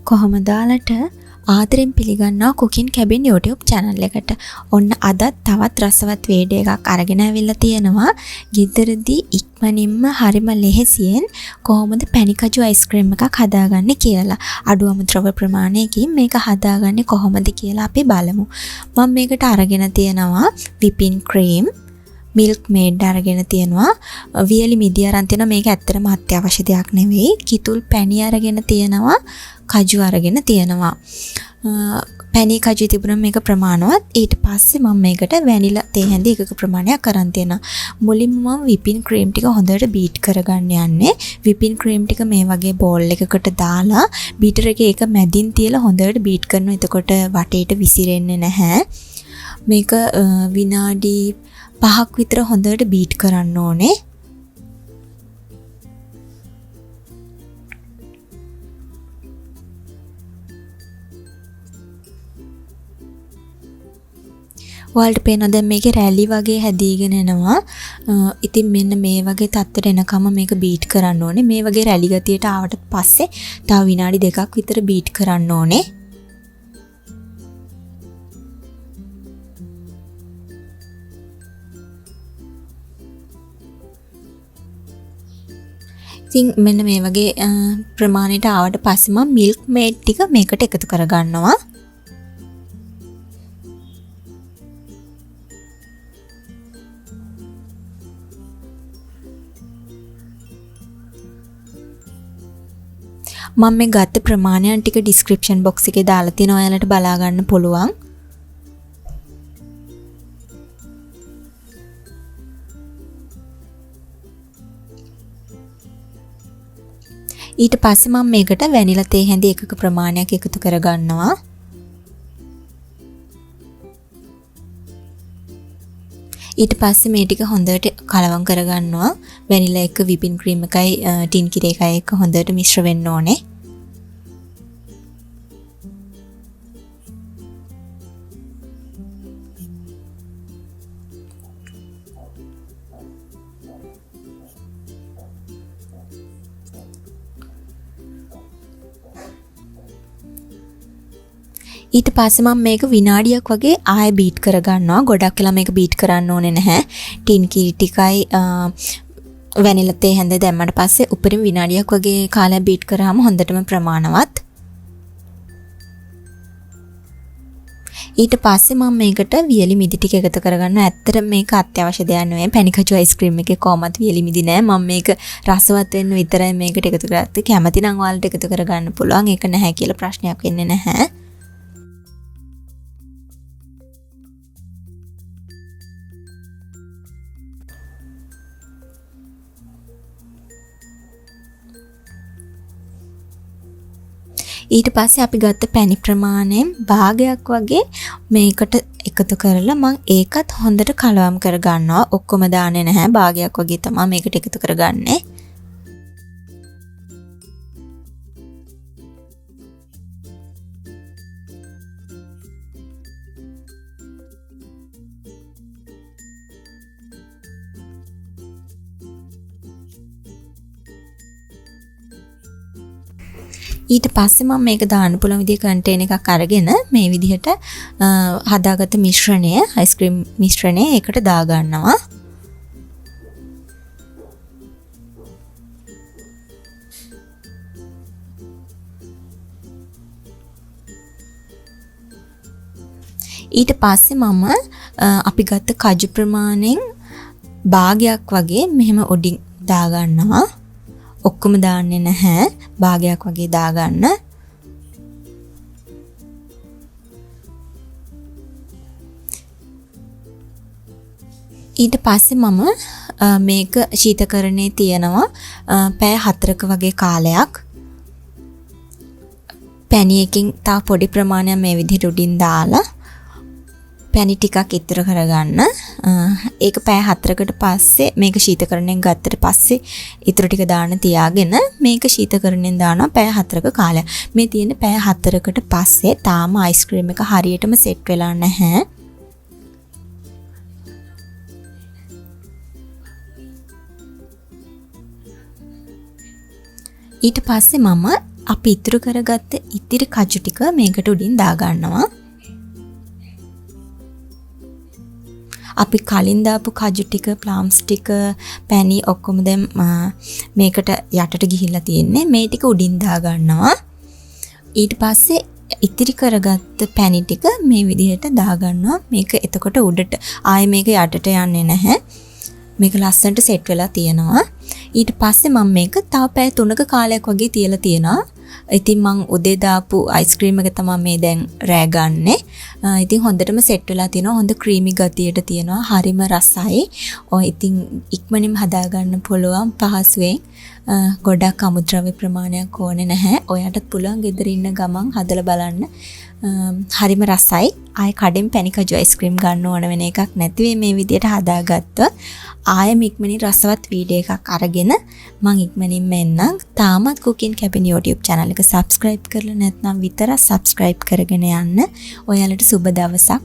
කොහොමද දාලට ආදරෙන් පිළිගන්නවා කුකින් කැබින් YouTube channel එකට. ඔන්න අදත් තවත් රසවත් වීඩියෝ එකක් අරගෙන ආවිල්ලා තියෙනවා. ගෙදරදී ඉක්මනින්ම හරිම ලෙහෙසියෙන් කොහොමද පැණිකජු අයිස්ක්‍රීම් එකක් හදාගන්නේ කියලා. අඩු අමුද්‍රව්‍ය ප්‍රමාණයකින් මේක හදාගන්නේ කොහොමද කියලා අපි බලමු. මම මේකට අරගෙන තියෙනවා whipping cream, milk maid අරගෙන තියෙනවා, වියලි මිදි අරන් තියෙනවා. මේක ඇත්තටම අත්‍යවශ්‍ය දෙයක් නෙවෙයි. කිතුල් පැණි අරගෙන තියෙනවා, කජු අරගෙන තියෙනවා. පැණි කජු තිබුණා මේක ප්‍රමාණවත්. ඊට පස්සේ මම මේකට වැනිලා තේ හැඳි එකක ප්‍රමාණයක් අරන් තියෙනවා. මුලින්ම මම whipping cream ටික හොඳට බීට් කරගන්න යන්නේ. whipping cream ටික මේ වගේ බෝල් එකකට දාලා බීටර් එකේ ඒක මැදින් තියලා හොඳට බීට් කරනවා. එතකොට වටේට විසිරෙන්නේ නැහැ. මේක විනාඩි 5ක් විතර හොඳට බීට් කරන්න ඕනේ. ඔයාලට පේනවා දැන් මේකේ රැලි වගේ හැදීගෙන එනවා. ඉතින් මෙන්න මේ වගේ තත්ත්වයට එනකම මේක බීට් කරන්න ඕනේ. මේ වගේ රැලි ගතියට ආවට පස්සේ තව විනාඩි 2ක් විතර බීට් කරන්න ඕනේ. ඉතින් මෙන්න මේ වගේ ප්‍රමාණයට ආවට පස්සේ මම milk maid ටික මේකට එකතු කරගන්නවා. මම මේ ගත්ත ප්‍රමාණයන් ටික description box එකේ දාලා තියෙනවා. ඔයාලට බලා ගන්න පුළුවන්. ඊට පස්සේ මම මේකට වැනිලා තේ හැඳි එකක ප්‍රමාණයක් එකතු කරගන්නවා. ඊට පස්සේ මේ ටික හොඳට කලවම් කරගන්නවා. වැනිලා එක whipping cream එකයි ටින් කිරි එකයි එක හොඳට මිශ්‍ර වෙන්න ඕනේ. ඊට පස්සේ මම මේක විනාඩියක් වගේ ආයෙ බීට් කරගන්නවා. ගොඩක් වෙලා මේක බීට් කරන්න ඕනේ නැහැ. ටින් කිරි ටිකයි වැනිලා තේ හැඳ දැම්මට පස්සේ උඩරින් විනාඩියක් වගේ කාලයක් බීට් කරාම හොඳටම ප්‍රමාණවත්. ඊට පස්සේ මම මේකට වියලි මිදි ටික එකතු කරගන්නවා. ඇත්තට මේක අත්‍යවශ්‍ය දෙයක් නෙවෙයි. පැණිකජු අයිස්ක්‍රීම් එකේ කොහොමද වියලි මිදි නෑ. මම මේක රසවත් වෙන්න විතරයි මේකට එකතු කරගත්තේ. කැමති නම් ඔයාලට එකතු කරගන්න පුළුවන්. ඒක නැහැ කියලා ප්‍රශ්නයක් වෙන්නේ නැහැ. ඊට පස්සේ අපි ගත්ත පැණි ප්‍රමාණයෙන් භාගයක් වගේ මේකට එකතු කරලා මම ඒකත් හොඳට කලවම් කරගන්නවා. ඔක්කොම දාන්නේ නැහැ. භාගයක් වගේ තමයි මේකට එකතු කරගන්නේ. ඊට පස්සේ මම මේක දාන්න පුළුවන් විදිහේ කන්ටේනර් එකක් අරගෙන මේ විදිහට හදාගත්ත මිශ්‍රණය, අයිස්ක්‍රීම් මිශ්‍රණය ඒකට දා ගන්නවා. ඊට පස්සේ මම අපි ගත්ත කජු ප්‍රමාණයෙන් භාගයක් වගේ මෙහෙම උඩින් දා ගන්නවා. ඔක්කොම දාන්නේ නැහැ. භාගයක් වගේ දාගන්න. ඊට පස්සේ මම මේක ශීතකරණයේ තියනවා පැය 4ක වගේ කාලයක්. පැණි එකකින් තව පොඩි ප්‍රමාණයක් මේ විදිහට උඩින් දාලා පැණි ටිකක් ඉතුරු කරගන්න. ඒක පැය 4කට පස්සේ මේක ශීතකරණයෙන් ගත්තට පස්සේ ඉතුරු ටික දාන්න තියාගෙන මේක ශීතකරණයෙන් දානවා පැය 4ක කාලයක්. මේ තියෙන්නේ පැය 4කට පස්සේ තාම අයිස්ක්‍රීම් එක හරියටම සෙට් වෙලා නැහැ. ඊට පස්සේ මම අපි ඉතුරු කරගත්ත ඉතිරි කජු ටික මේකට උඩින් දා ගන්නවා. අපි කලින් දාපු කජු ටික, ප්ලම්ස් ටික, පැණි ඔක්කොම දැන් මේකට යටට ගිහිල්ලා තියෙන්නේ. මේ ටික උඩින් දා ගන්නවා. ඊට පස්සේ ඉතිරි කරගත්ත පැණි ටික මේ විදිහට දා ගන්නවා. මේක එතකොට උඩට ආයේ මේක යටට යන්නේ නැහැ. මේක ලස්සනට සෙට් වෙලා තියෙනවා. ඊට පස්සේ මම මේක තව පැය 3ක කාලයක් වගේ තියලා තියෙනවා. ඉතින් මං උදේ දාපු අයිස්ක්‍රීම් එක තමයි මේ දැන් රෑ ගන්නෙ. ඉතින් හොඳටම සෙට් වෙලා තියෙනවා. හොඳ ක්‍රීමි ගතියට තියෙනවා. හරිම රසයි. ඔය ඉතින් ඉක්මනින්ම හදා ගන්න පුළුවන් පහසුවෙන්. ගොඩක් අමුද්‍රව්‍ය ප්‍රමාණයක් ඕනේ නැහැ. ඔයාටත් පුළුවන් ගෙදර ඉන්න ගමන් හදලා බලන්න. හරිම රසයි. ආයේ කඩෙන් පැනිකජු අයිස්ක්‍රීම් ගන්න ඕන වෙන එකක් නැති වෙයි මේ විදියට හදාගත්තොත්. ආයෙම ඉක්මනින් රසවත් වීඩියෝ එකක් අරගෙන මං ඉක්මනින්ම එන්නම්. තාමත් cooking cabin YouTube channel එක subscribe කරලා නැත්නම් විතරක් subscribe කරගෙන යන්න. ඔයාලට සුබ දවසක්.